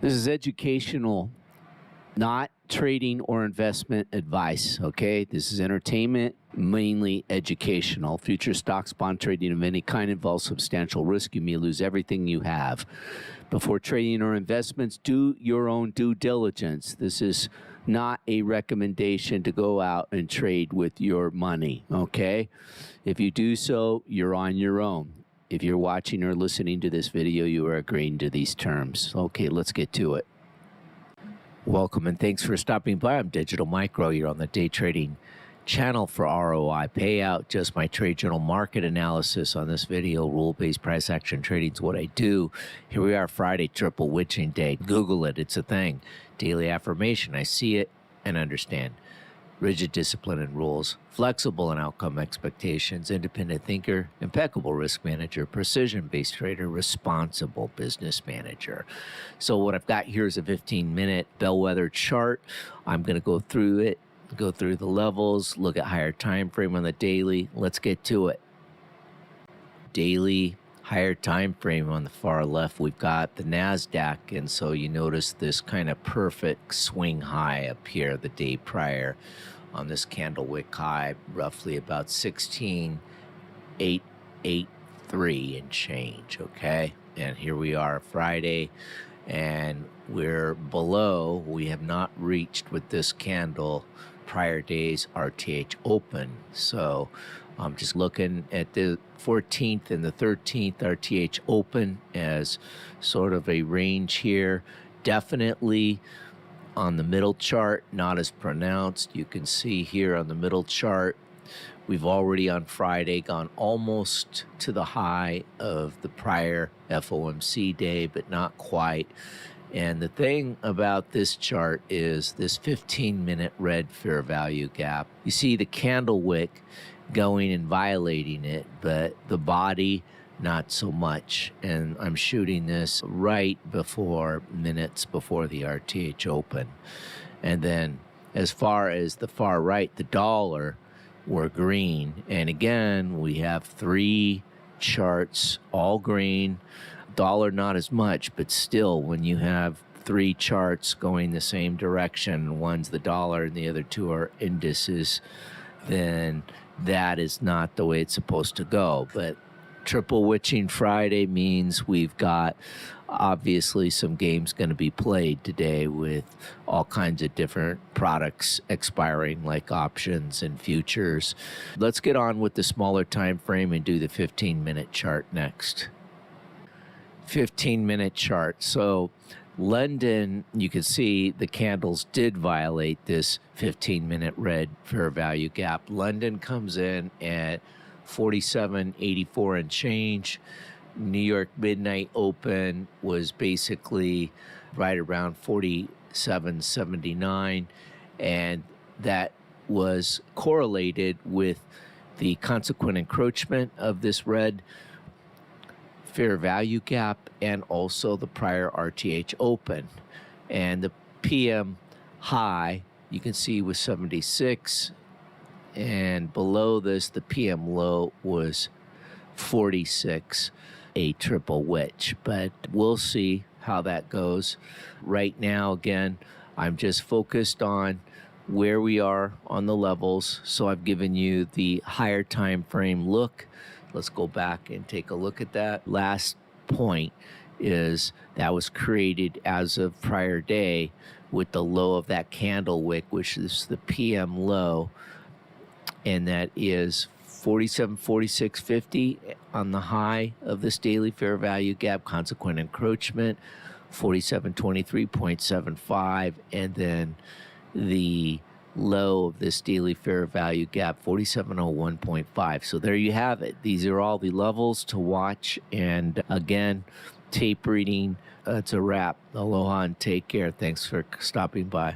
This is educational, not trading or investment advice, okay? This is entertainment, mainly educational. Future stocks, bond trading of any kind involves substantial risk. You may lose everything you have. Before trading or investments, do your own due diligence. This is not a recommendation to go out and trade with your money, okay? If you do so, you're on your own. If you're watching or listening to this video, you are agreeing to these terms. Okay, let's get to it. Welcome and thanks for stopping by. I'm Digital Micro. You're on the day trading channel for ROI payout. Just my trade journal market analysis on this video. Rule-based price action trading is what I do. Here we are, Friday, triple witching day. Google it. It's a thing. Daily affirmation. I see it and understand. Rigid discipline and rules, flexible in outcome expectations, independent thinker, impeccable risk manager, precision-based trader, responsible business manager. So what I've got here is a 15-minute bellwether chart. I'm going to go through it, go through the levels, look at higher time frame on the daily. Let's get to it. Daily higher time frame on the far left, we've got the Nasdaq, and so you notice this kind of perfect swing high up here the day prior on this candle wick high, roughly about 16,883 and change, okay? And here we are Friday, and we're below. We have not reached with this candle prior days RTH Open. So I'm just looking at the 14th and the 13th RTH Open as sort of a range here. Definitely on the middle chart, not as pronounced. You can see here on the middle chart, we've already on Friday gone almost to the high of the prior FOMC day, but not quite. And the thing about this chart is this 15-minute red fair value gap. You see the candle wick going and violating it, but the body not so much. And I'm shooting this right before, minutes before the RTH Open. And then as far as the far right, the dollar, we're green. And again, we have three charts, all green. Dollar not as much, but still when you have three charts going the same direction, one's the dollar and the other two are indices, then that is not the way it's supposed to go. But triple witching Friday means we've got obviously some games going to be played today with all kinds of different products expiring, like options and futures. Let's get on with the smaller time frame and do the 15-minute chart next. 15-minute chart. So London, you can see the candles did violate this 15-minute red fair value gap. London comes in at 47.84 and change. New York midnight open was basically right around 47.79, and that was correlated with the consequent encroachment of this red fair value gap and also the prior RTH Open. And the PM high, you can see, was 76, and below this, the PM low was 46, a triple witch. But we'll see how that goes. Right now, again, I'm just focused on where we are on the levels. So I've given you the higher time frame look. Let's go back and take a look at that. Last point is that was created as of prior day with the low of that candle wick, which is the PM low, and that is 47.4650 on the high of this daily fair value gap, consequent encroachment 47.23.75, and then the low of this daily fair value gap 47.01.5. So there you have it. These are all the levels to watch. And again, tape reading, it's a wrap. Aloha and take care. Thanks for stopping by.